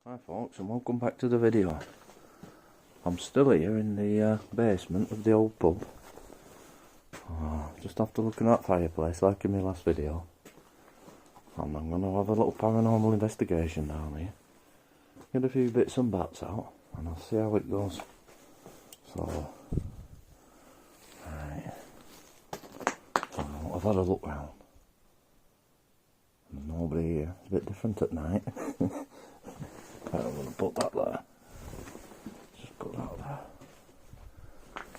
Hi folks, and welcome back to the video. I'm still here in the basement of the old pub. Just after looking at that fireplace like in my last video. And I'm going to have a little paranormal investigation down here. Get a few bits and bats out and I'll see how it goes. So, right. I've had a look round. There's nobody here. It's a bit different at night. I'm going to put that there. Just put that there.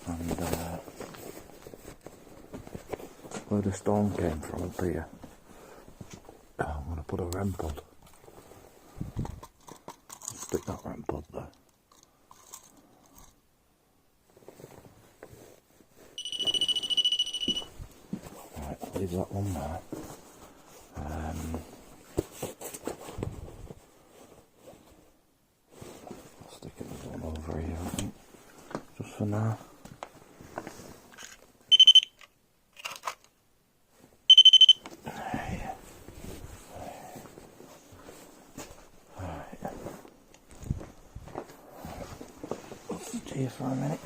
And where the storm came from up here. I'm going to put a REM pod. Stick that REM pod there. Right, I'll leave that one there. I'll stick another one over here, I think, just for now. Here for a minute.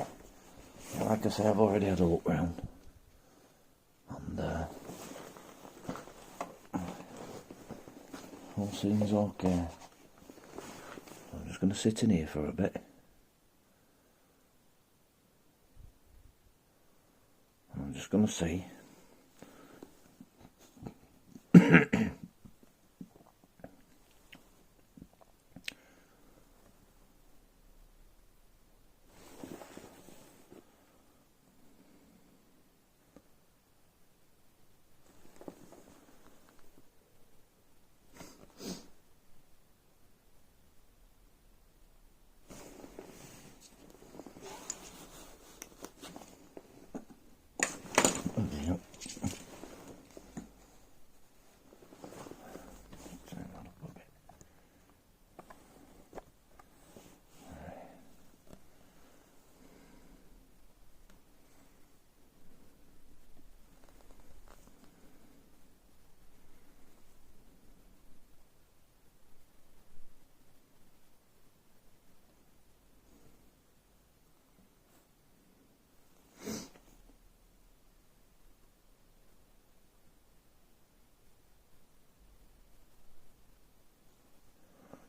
Yeah, like I say, I've already had a look round, and all seems okay. I'm just going to sit in here for a bit. I'm just going to see.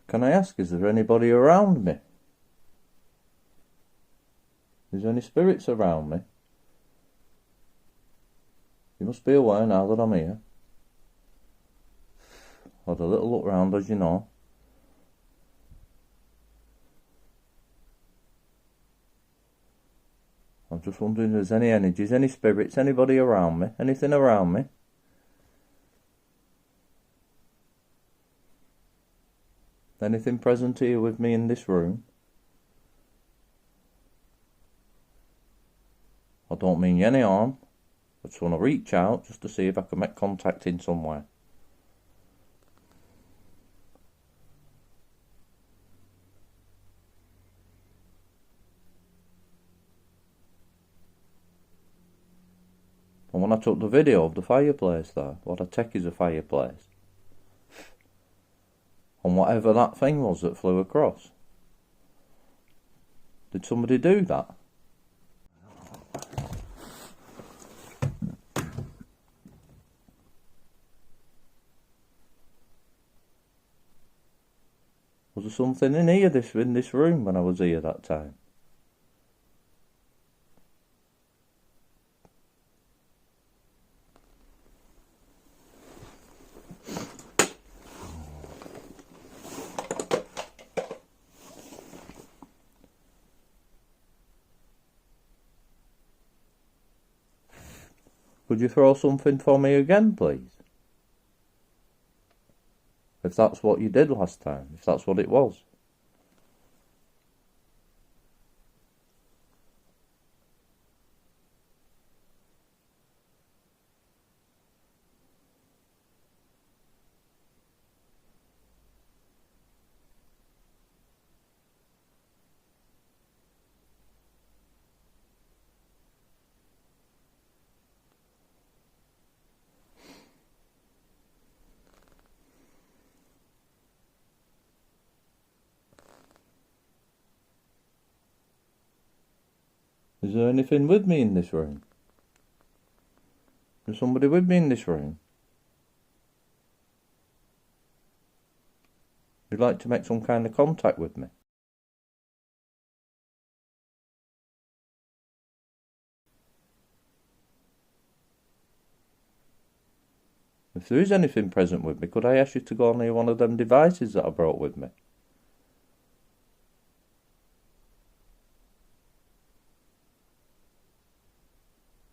Can I ask, is there anybody around me? Is there any spirits around me? You must be aware now that I'm here. Had a little look round, as you know. I'm just wondering if there's any energies, any spirits, anybody around me, anything around me. Anything present here with me in this room? I don't mean any harm. I just want to reach out just to see if I can make contact in some way. And when I took the video of the fireplace there, what I take is a fireplace. And whatever that thing was that flew across. Did somebody do that? Was there something in here, in this room when I was here that time? Could you throw something for me again, please? If that's what you did last time, if that's what it was. Is there anything with me in this room? Is somebody with me in this room? Would you like to make some kind of contact with me? If there is anything present with me, could I ask you to go near one of them devices that I brought with me?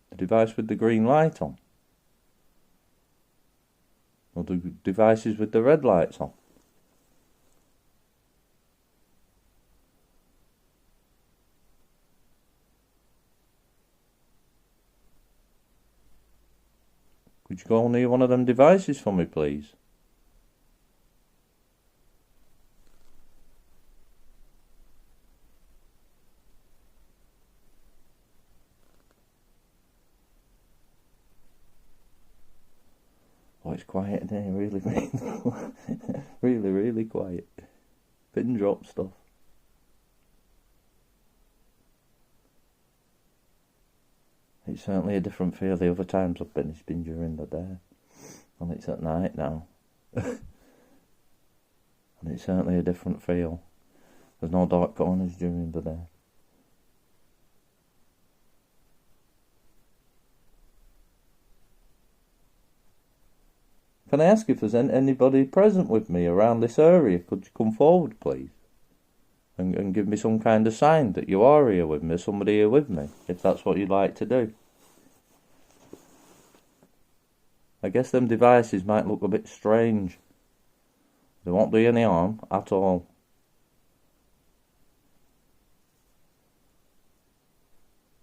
The device with the green light on? Or the devices with the red lights on? Could you go near one of them devices for me, please? Oh, it's quiet in here, really, really, really quiet. Pin drop stuff. It's certainly a different feel. The other times I've been, it's been during the day. And it's at night now. And it's certainly a different feel. There's no dark corners during the day. Can I ask if there's anybody present with me around this area? Could you come forward, please? And give me some kind of sign that you are here with me, somebody here with me, if that's what you'd like to do. I guess them devices might look a bit strange. They won't do any harm at all.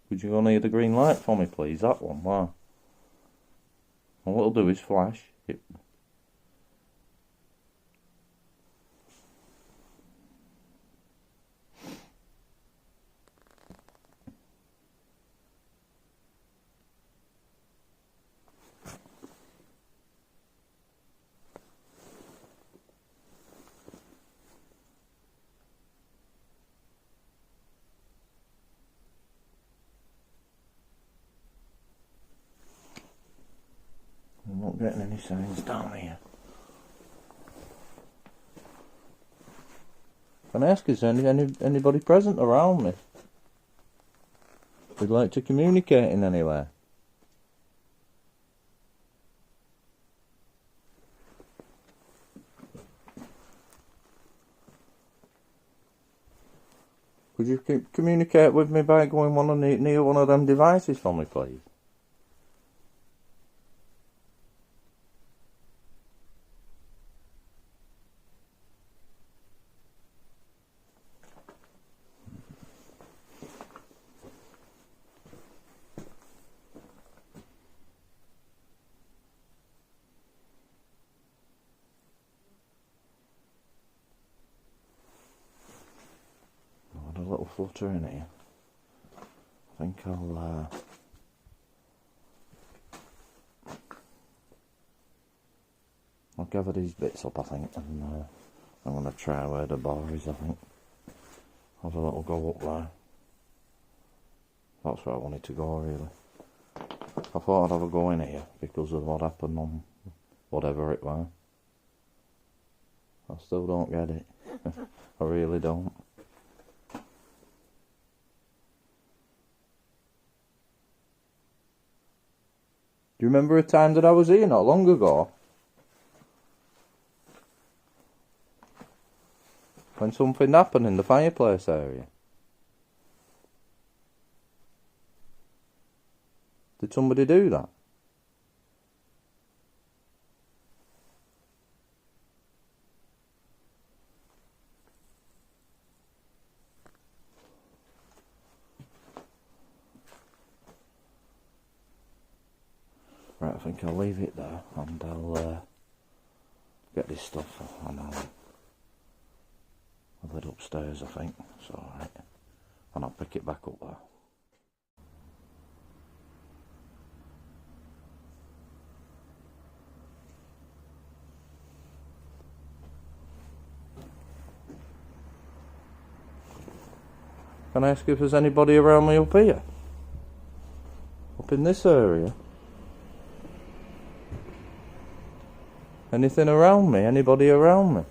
Could you go near the green light for me, please? That one, wow. And what it'll do is flash. I'm not getting any signs down here. Can I ask, is there anybody present around me? Would like to communicate in any way? Could you communicate with me by going near one of them devices for me, please? A little flutter in here. I think I'll gather these bits up, I think, and I'm going to try where the bar is, I think. Have a little go up there. That's where I wanted to go, really. I thought I'd have a go in here because of what happened on whatever it was. I still don't get it. I really don't. Do you remember a time that I was here not long ago? When something happened in the fireplace area? Did somebody do that? Right, I think I'll leave it there and I'll get this stuff and I'll head upstairs, I think. It's alright. And I'll pick it back up there. Can I ask if there's anybody around me up here? up in this area? Anything around me? Anybody around me?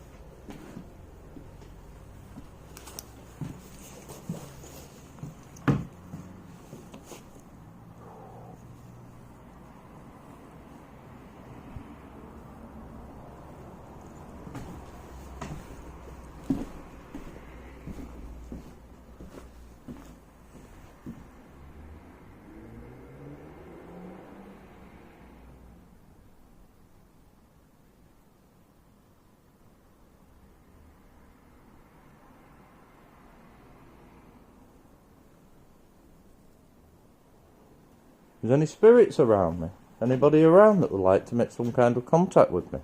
Is any spirits around me? Anybody around that would like to make some kind of contact with me?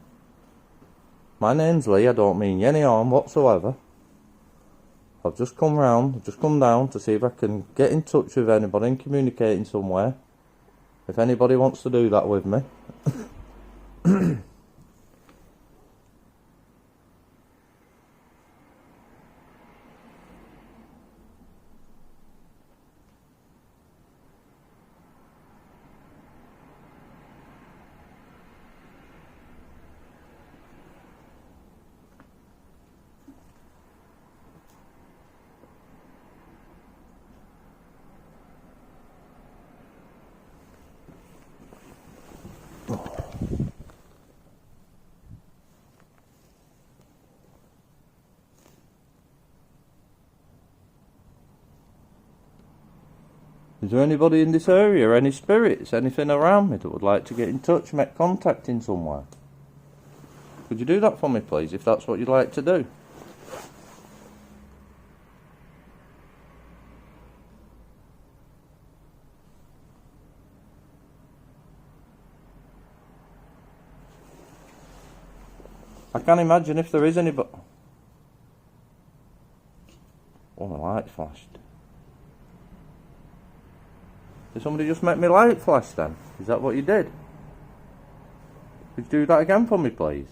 My name's Lee, I don't mean any harm whatsoever. I've just come round, I've just come down to see if I can get in touch with anybody and communicate in some way. If anybody wants to do that with me. Is there anybody in this area, any spirits, anything around me that would like to get in touch, make contact in some way? Could you do that for me, please, if that's what you'd like to do? I can't imagine if there is anybody. Oh, my light flashed. Did somebody just make me light flash then? Is that what you did? Could you do that again for me, please?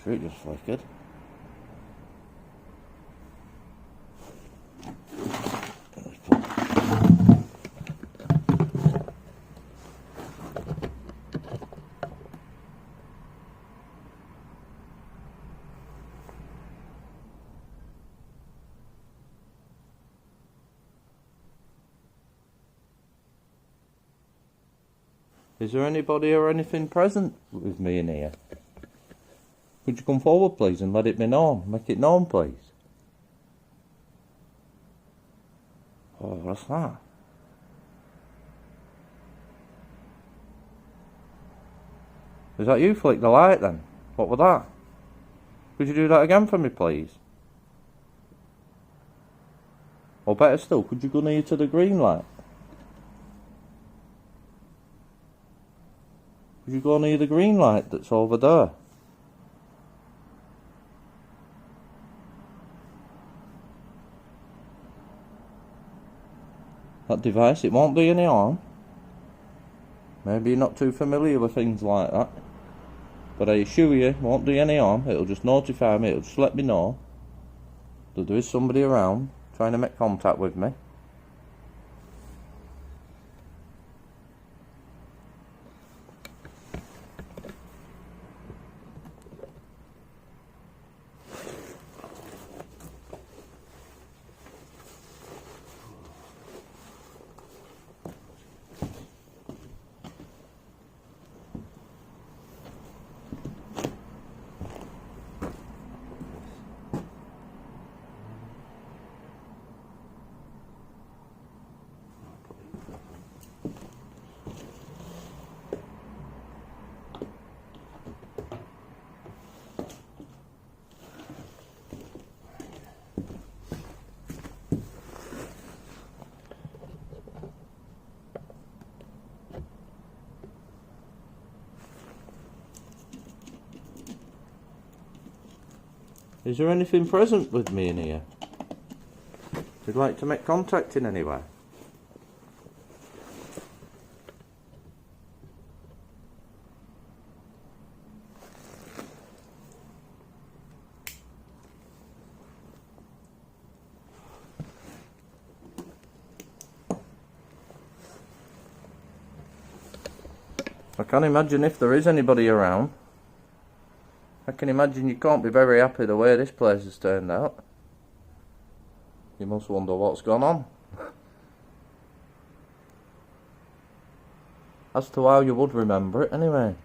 Sure, it just flickered. Is there anybody or anything present with me in here? Could you come forward, please, and let it be known? Make it known, please. Oh, what's that? Is that you flick the light then? What was that? Could you do that again for me, please? Or better still, could you go near to the green light? Could you go near the green light that's over there? That device, it won't do any harm. Maybe you're not too familiar with things like that. But I assure you, it won't do any harm. It'll just notify me, it'll just let me know that there is somebody around trying to make contact with me. Is there anything present with me in here? You'd like to make contact in any way? I can't imagine if there is anybody around. I can imagine you can't be very happy the way this place has turned out. You must wonder what's gone on. As to how you would remember it anyway.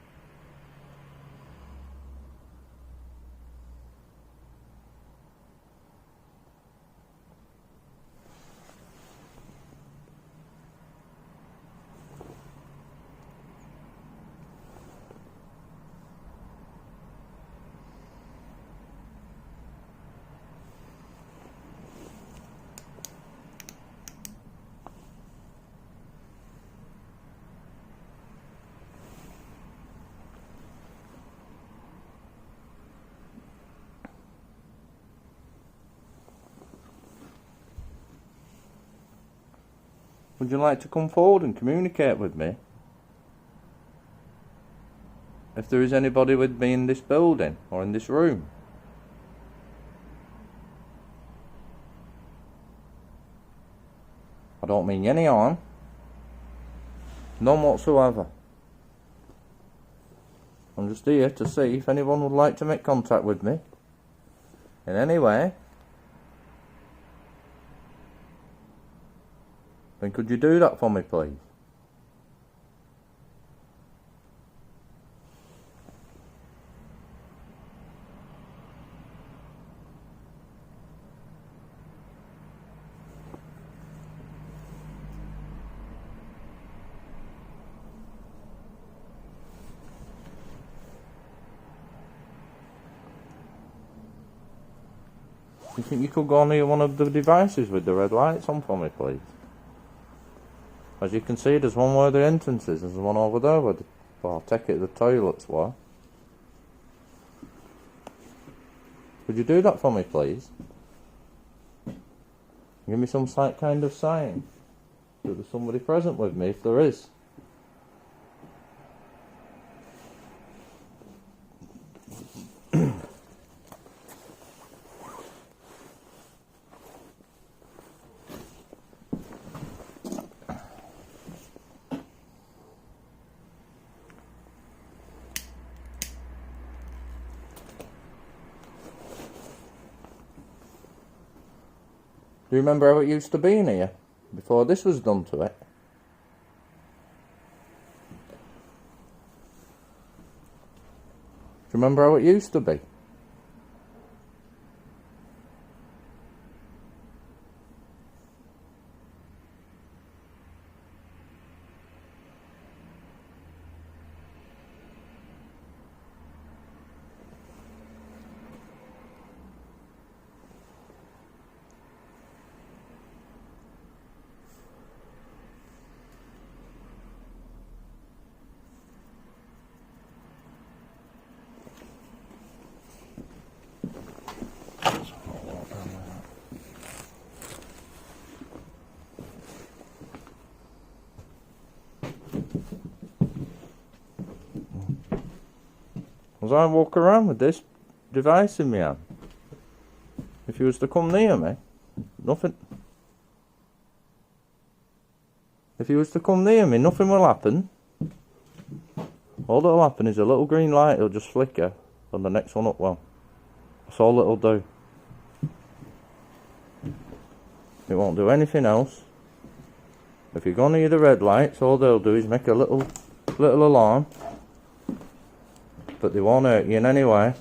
Would you like to come forward and communicate with me? If there is anybody with me in this building or in this room? I don't mean any harm. None whatsoever. I'm just here to see if anyone would like to make contact with me in any way. Then could you do that for me, please? You think you could go near one of the devices with the red lights on for me, please? As you can see, there's one where the entrance is, there's one over there where well, I take it the toilets were. Could you do that for me, please? Give me some kind of sign that there's somebody present with me, if there is. Do you remember how it used to be in here before this was done to it? Do you remember how it used to be? As I walk around with this device in my hand, if you was to come near me, nothing. If you was to come near me, nothing will happen. All that'll happen is a little green light will just flicker on the next one up. Well, that's all it'll do. It won't do anything else. If you go near the red lights, all they'll do is make a little alarm. But they won't hurt you in any way.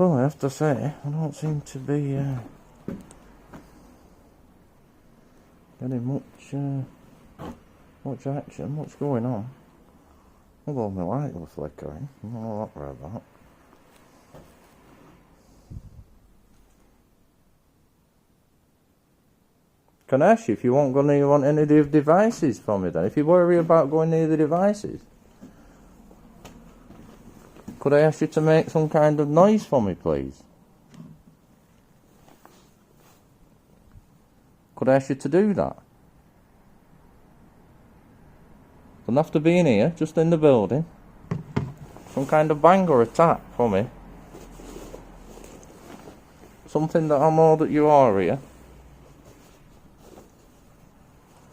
Well, I have to say, I don't seem to be getting much action, much going on. Although my light was flickering, I'm not all that about that. Can I ask you if you won't go near want any of the devices from me then? If you worry about going near the devices, could I ask you to make some kind of noise for me, please? Could I ask you to do that? Doesn't have to be in here, just in the building. Some kind of bang or attack for me. Something that I know that you are here.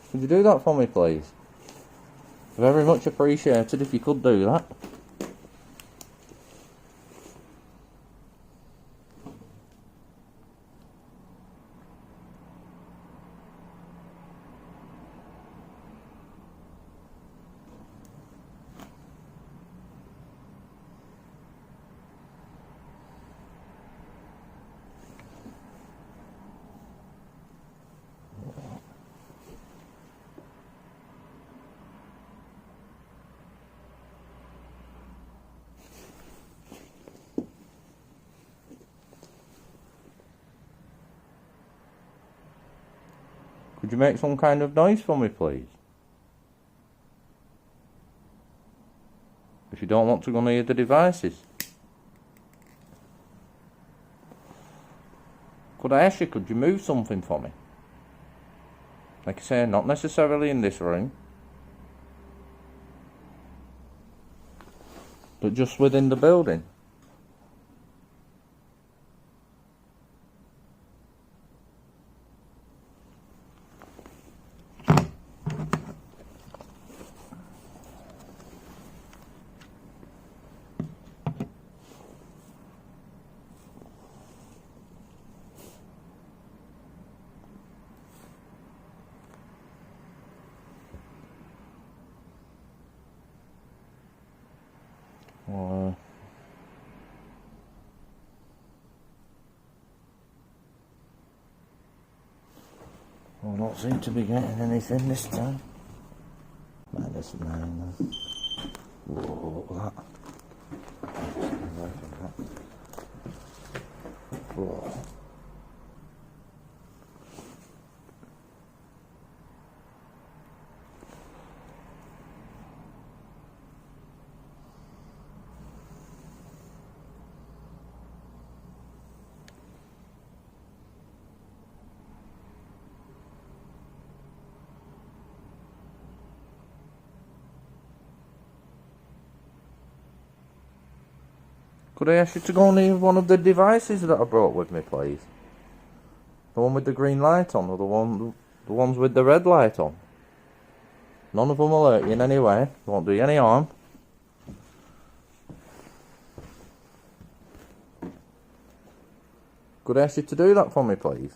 Could you do that for me, please? Very much appreciated if you could do that. Could you make some kind of noise for me, please? If you don't want to go near the devices. Could I ask you, could you move something for me? Like I say, not necessarily in this room, but just within the building. I don't seem to be getting anything this time. -9 then. Whoa, that. Away from that. Whoa. Could I ask you to go near one of the devices that I brought with me, please? The one with the green light on, or the ones with the red light on? None of them will hurt you in any way. They won't do you any harm. Could I ask you to do that for me, please?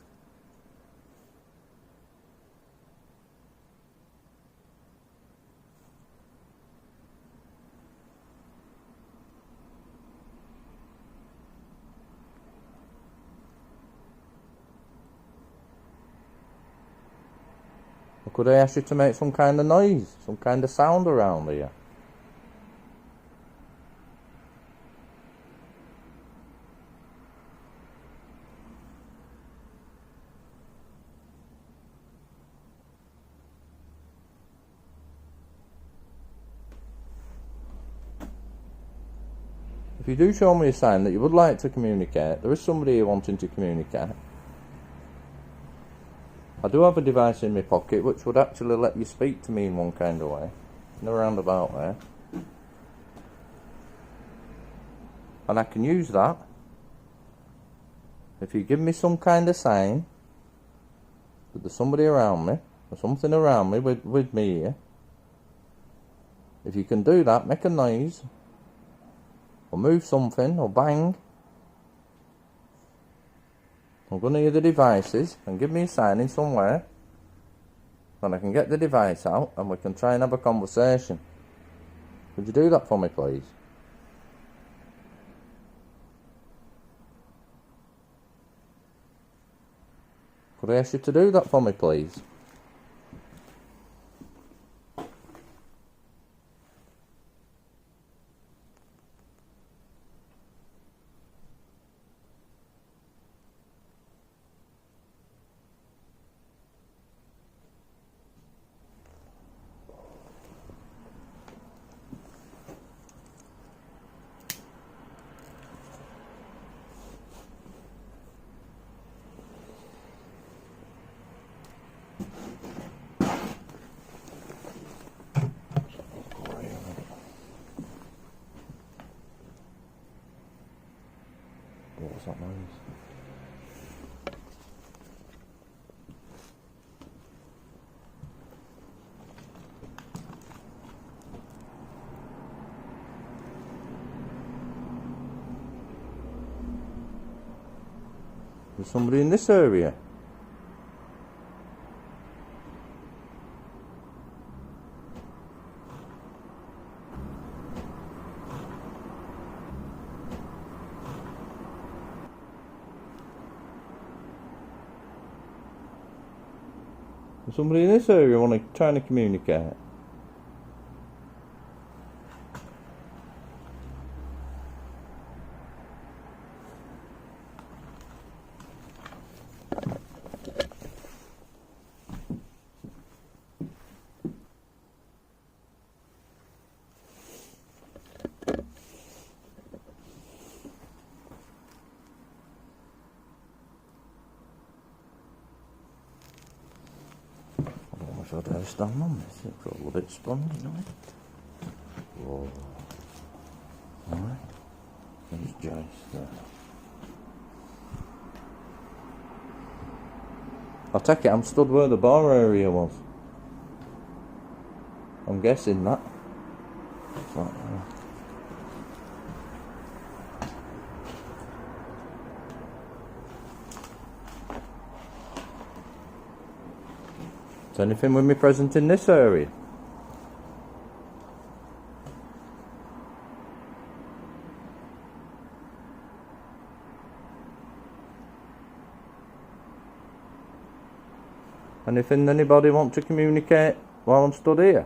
Or could I ask you to make some kind of noise, some kind of sound around here? If you do show me a sign that you would like to communicate, there is somebody here wanting to communicate. I do have a device in my pocket which would actually let you speak to me in one kind of way, in a roundabout way. And I can use that if you give me some kind of sign that there's somebody around me, or something around me with me here. If you can do that, make a noise, or move something, or bang, I'm going to use the devices and give me a sign in somewhere, then I can get the device out and we can try and have a conversation. Could you do that for me, please? Could I ask you to do that for me, please? What's that noise? There's somebody in this area. There's somebody in this area trying to communicate. I dare stand on this, it's all a bit spongy, isn't it? Whoa. Alright, there's Jace there. I take it I'm stood where the bar area was. I'm guessing that. Right, Is anything with me present in this area? Anything anybody want to communicate while I'm stood here?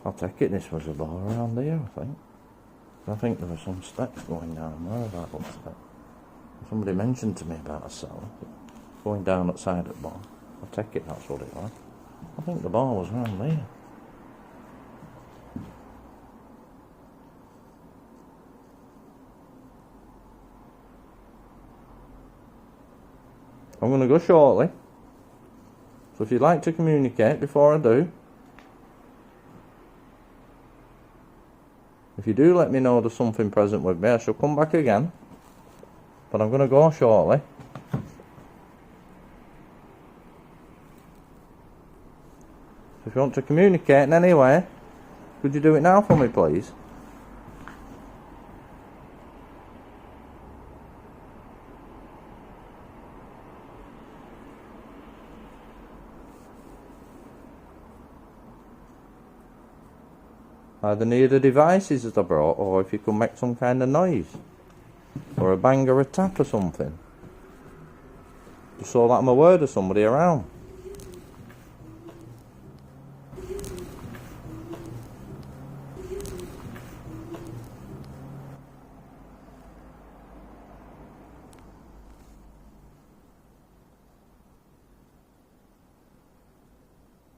I'll take it this was a bar around here, I think. I think there were some steps going down there, that looks like. Somebody mentioned to me about a cellar going down outside of the bar. I'll take it that's what it was. I think the bar was around there. I'm going to go shortly. So if you'd like to communicate before I do, if you do let me know there's something present with me, I shall come back again. But I'm going to go shortly. If you want to communicate in any way, could you do it now for me, please? Either near the devices that I brought, or if you could make some kind of noise, or a bang or a tap or something, just so that I'm aware of somebody around.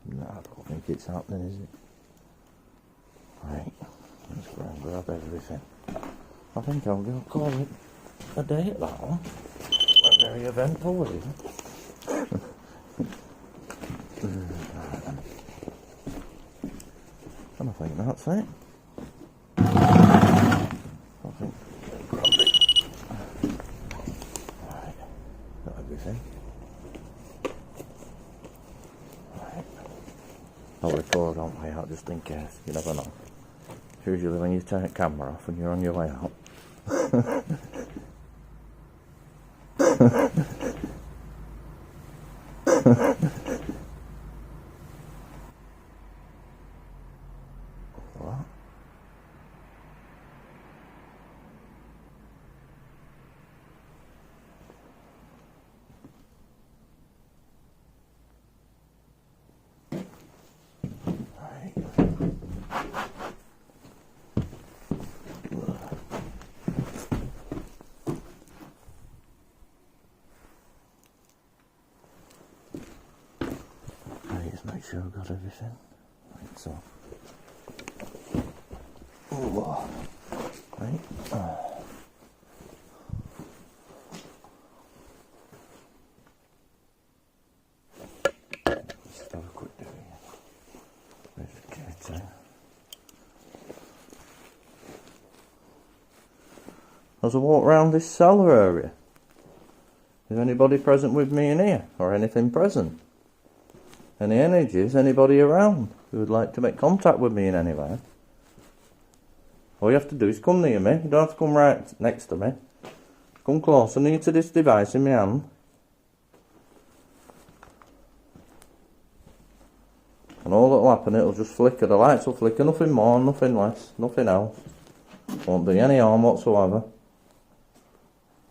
No, I don't think it's happening, is it? Right, let's go and grab everything. I think I'll go call it a day at that one. Not very eventful, is it? Right then. And I think that's it. I think I'll grab it. Right, got everything. Right. I'll record on my way out just in case, you never know. Usually when you turn the camera off and you're on your way out. What? Make sure I've got everything. Right, so. Oh, right. as I walk round this cellar area. Is anybody present with me in here? Or anything present? Any energies? Anybody around who would like to make contact with me in any way? All you have to do is come near me. You don't have to come right next to me. Come closer near to this device in my hand. And all that'll happen, it'll just flicker. The lights will flicker, nothing more, nothing less, nothing else. Won't do any harm whatsoever.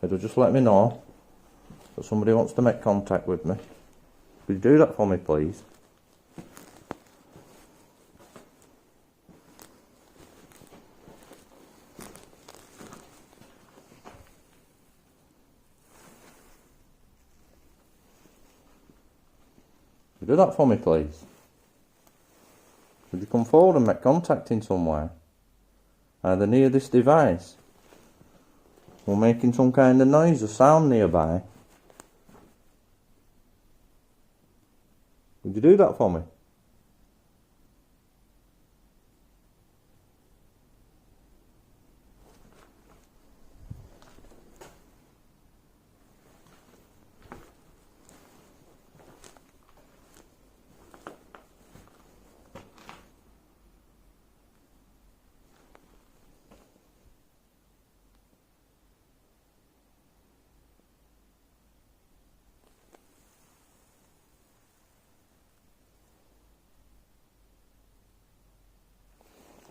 It'll just let me know that somebody wants to make contact with me. Could you do that for me, please? Could you do that for me, please? Could you come forward and make contact in some way? Either near this device, or making some kind of noise or sound nearby. Would you do that for me?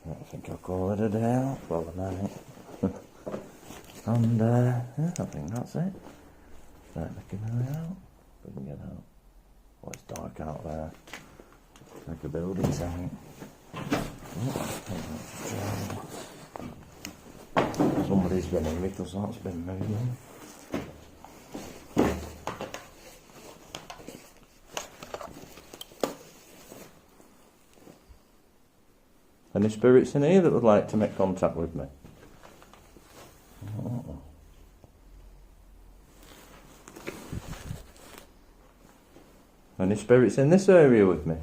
I think I'll call it a day out for the night. And yeah, I think that's it. Right, making my way out. We can get out. Oh, it's dark out there. Like a building site. Somebody's been in because that's been moving. Any spirits in here that would like to make contact with me? Oh. Any spirits in this area with me?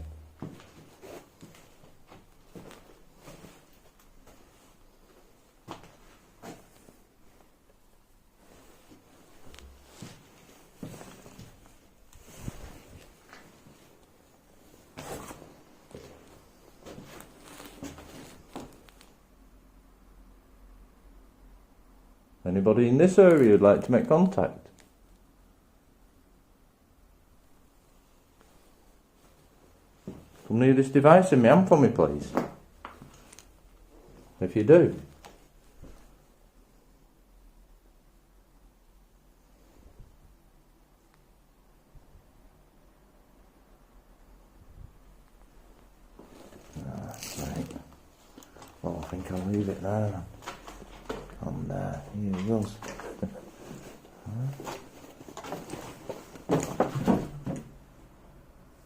Anybody in this area would like to make contact? Come near this device in my hand for me, please. If you do. Right. Well, I think I'll leave it there. And here he goes.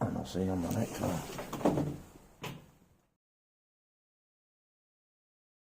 And I'll see you on the next one.